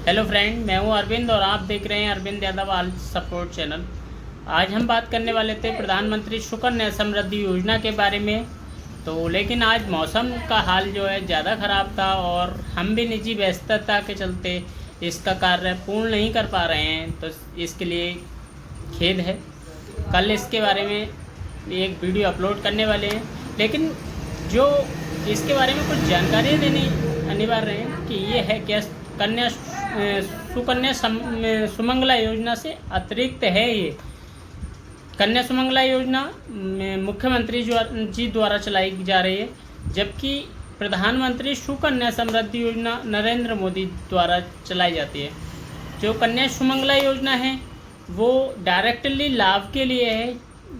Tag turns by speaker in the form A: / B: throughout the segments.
A: Hello friend, मैं हूं अरविंद और आप देख रहे हैं अरविंद यादव आल सपोर्ट चैनल। आज हम बात करने वाले थे प्रधानमंत्री सुकन्या समृद्धि योजना के बारे में। तो लेकिन आज मौसम का हाल जो है ज़्यादा ख़राब था और हम भी निजी व्यस्तता के चलते इसका कार्य पूर्ण नहीं कर पा रहे हैं, तो इसके लिए खेद है। कल इसके बारे में एक वीडियो अपलोड करने वाले हैं, लेकिन जो इसके बारे में कुछ जानकारी देनी अनिवार्य है कि ये है क्या सुकन्या सुमंगला योजना से अतिरिक्त है। ये कन्या सुमंगला योजना मुख्यमंत्री जी द्वारा चलाई जा रही है, जबकि प्रधानमंत्री सुकन्या समृद्धि योजना नरेंद्र मोदी द्वारा चलाई जाती है। जो कन्या सुमंगला योजना है वो डायरेक्टली लाभ के लिए है,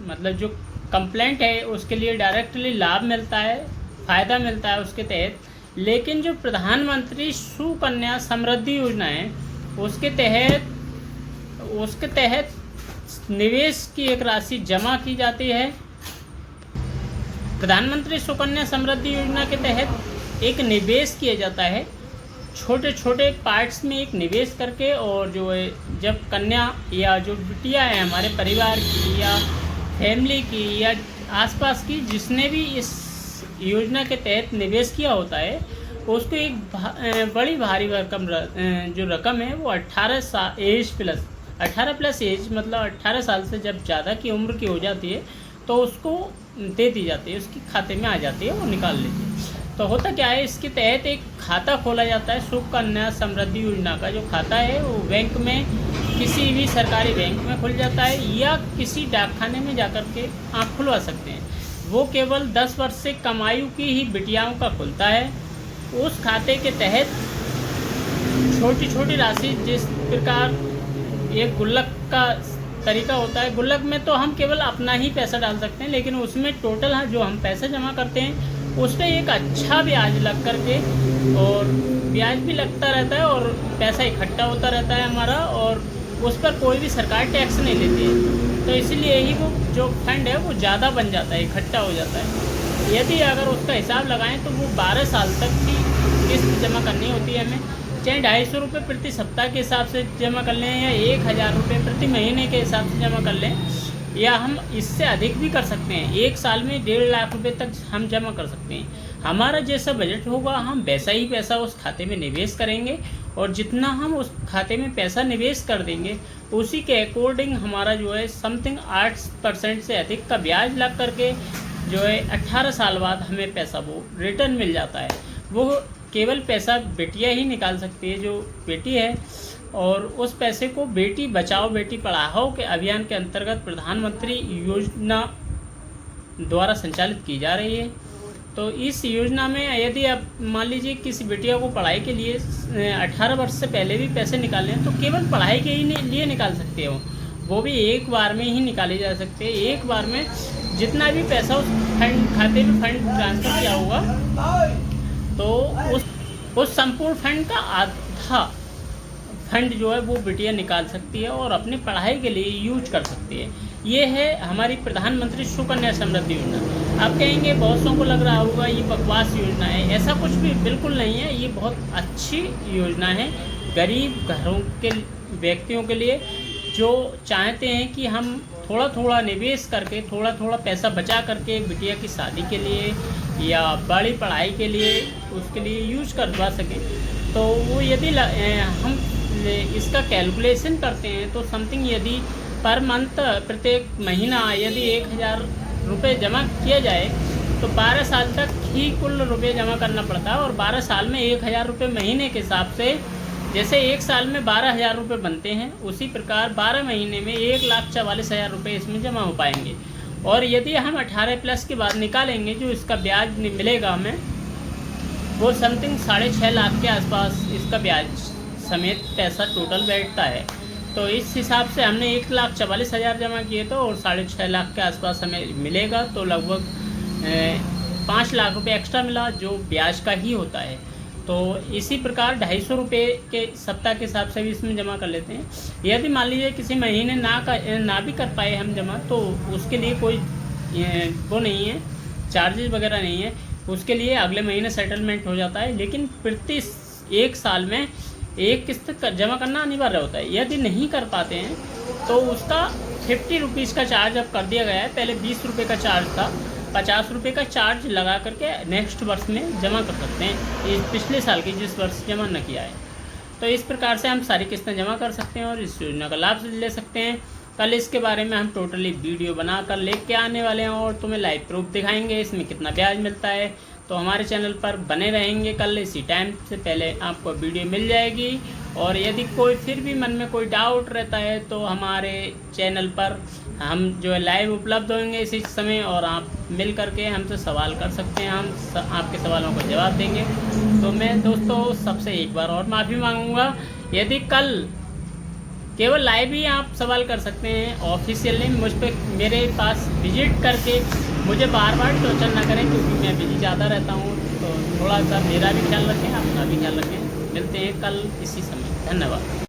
A: मतलब जो कंप्लेंट है उसके लिए डायरेक्टली लाभ मिलता है, फ़ायदा मिलता है उसके तहत। लेकिन जो प्रधानमंत्री सुकन्या समृद्धि योजना है उसके तहत निवेश की एक राशि जमा की जाती है। प्रधानमंत्री सुकन्या समृद्धि योजना के तहत एक निवेश किया जाता है, छोटे छोटे पार्ट्स में एक निवेश करके, और जो है जब कन्या या जो बिटिया है हमारे परिवार की या फैमिली की या आसपास की जिसने भी इस योजना के तहत निवेश किया होता है, उसको एक बड़ी भारी रकम जो रकम है वो 18 प्लस एज मतलब 18 साल से जब ज़्यादा की उम्र की हो जाती है तो उसको दे दी जाती है, उसके खाते में आ जाती है, वो निकाल लेती है। तो होता क्या है, इसके तहत एक खाता खोला जाता है। सुकन्या समृद्धि योजना का जो खाता है वो बैंक में, किसी भी सरकारी बैंक में खुल जाता है या किसी डाकखाने में जाकर के आप खुलवा सकते हैं। वो केवल 10 वर्ष से कम आयु की ही बिटियाओं का खुलता है। उस खाते के तहत छोटी छोटी राशि, जिस प्रकार एक गुल्लक का तरीका होता है, गुल्लक में तो हम केवल अपना ही पैसा डाल सकते हैं, लेकिन उसमें टोटल जो हम पैसा जमा करते हैं उस पर एक अच्छा ब्याज लग करके, और ब्याज भी लगता रहता है और पैसा इकट्ठा होता रहता है हमारा, और उस पर कोई भी सरकार टैक्स नहीं लेती है। तो इसलिए ही वो जो फंड है वो ज़्यादा बन जाता है, इकट्ठा हो जाता है। यदि अगर उसका हिसाब लगाएं तो वो 12 साल तक की किस्त जमा करनी होती है हमें, चाहे 250 रुपये प्रति सप्ताह के हिसाब से जमा कर लें या 1000 रुपये प्रति महीने के हिसाब से जमा कर लें, या हम इससे अधिक भी कर सकते हैं। एक साल में 1.5 लाख रुपये तक हम जमा कर सकते हैं। हमारा जैसा बजट होगा हम वैसा ही पैसा उस खाते में निवेश करेंगे, और जितना हम उस खाते में पैसा निवेश कर देंगे उसी के अकॉर्डिंग हमारा जो है समथिंग 8% से अधिक का ब्याज लग करके जो है 18 साल बाद हमें पैसा वो रिटर्न मिल जाता है। वो केवल पैसा बेटियां ही निकाल सकती है, जो बेटी है, और उस पैसे को बेटी बचाओ बेटी पढ़ाओ के अभियान के अंतर्गत प्रधानमंत्री योजना द्वारा संचालित की जा रही है। तो इस योजना में यदि आप मान लीजिए किसी बेटिया को पढ़ाई के लिए 18 वर्ष से पहले भी पैसे निकालने हैं तो केवल पढ़ाई के ही लिए निकाल सकते हो, वो भी एक बार में ही निकाले जा सकते हैं। एक बार में जितना भी पैसा उस फंड खाते में फंड ट्रांसफ़र किया होगा तो उस संपूर्ण फंड का आधा फंड जो है वो बिटिया निकाल सकती है और अपनी पढ़ाई के लिए यूज कर सकती है। ये है हमारी प्रधानमंत्री सुकन्या समृद्धि योजना। आप कहेंगे बहुतों को लग रहा होगा ये बकवास योजना है, ऐसा कुछ भी बिल्कुल नहीं है। ये बहुत अच्छी योजना है गरीब घरों के व्यक्तियों के लिए, जो चाहते हैं कि हम थोड़ा थोड़ा निवेश करके थोड़ा थोड़ा पैसा बचा करके बिटिया की शादी के लिए या बड़ी पढ़ाई के लिए उसके लिए यूज करवा सकें। तो वो यदि हम इसका कैलकुलेशन करते हैं तो समथिंग यदि पर मंथ प्रत्येक महीना यदि 1000 रुपये जमा किया जाए तो 12 साल तक ही कुल रुपये जमा करना पड़ता है, और 12 साल में 1000 रुपये महीने के हिसाब से, जैसे एक साल में 12,000 रुपये बनते हैं, उसी प्रकार 12 महीने में 1,44,000 रुपये इसमें जमा हो पाएंगे। और यदि हम 18 प्लस के बाद निकालेंगे जो इसका ब्याज मिलेगा हमें, वो समथिंग 6.5 लाख के आसपास इसका ब्याज समेत पैसा टोटल बैठता है। तो इस हिसाब से हमने 1,44,000 जमा किए तो, और 6.5 लाख के आसपास हमें मिलेगा, तो लगभग 5 लाख रुपये एक्स्ट्रा मिला जो ब्याज का ही होता है। तो इसी प्रकार 250 रुपये के सप्ताह के हिसाब से भी इसमें जमा कर लेते हैं। यदि मान लीजिए किसी महीने ना भी कर पाए हम जमा, तो उसके लिए कोई वो नहीं है, चार्जेस वगैरह नहीं है, उसके लिए अगले महीने सेटलमेंट हो जाता है। लेकिन प्रति एक साल में एक किस्त जमा करना अनिवार्य होता है। यदि नहीं कर पाते हैं तो उसका 50 रुपीज़ का चार्ज अब कर दिया गया है। पहले 20 रुपये का चार्ज था, 50 रुपये का चार्ज लगा करके नेक्स्ट वर्ष में जमा कर सकते हैं, इस पिछले साल की जिस वर्ष जमा न किया है। तो इस प्रकार से हम सारी किस्तें जमा कर सकते हैं और इस योजना का लाभ ले सकते हैं। कल इसके बारे में हम टोटली वीडियो बना कर लेके आने वाले हैं और तुम्हें लाइव प्रूफ दिखाएंगे इसमें कितना ब्याज मिलता है। तो हमारे चैनल पर बने रहेंगे, कल इसी टाइम से पहले आपको वीडियो मिल जाएगी। और यदि कोई फिर भी मन में कोई डाउट रहता है तो हमारे चैनल पर हम जो है लाइव उपलब्ध होंगे इसी समय, और आप मिल करके हमसे सवाल कर सकते हैं, हम आपके सवालों का जवाब देंगे। तो मैं दोस्तों सबसे एक बार और माफ़ी मांगूंगा, यदि कल केवल लाइव ही आप सवाल कर सकते हैं, ऑफिशियली मुझ पर मेरे पास विजिट करके मुझे बार बार टॉर्चर ना करें, क्योंकि मैं बिजी ज़्यादा रहता हूँ। तो थोड़ा सा मेरा भी ख्याल रखें, अपना भी ख्याल रखें। मिलते हैं कल इसी समय। धन्यवाद।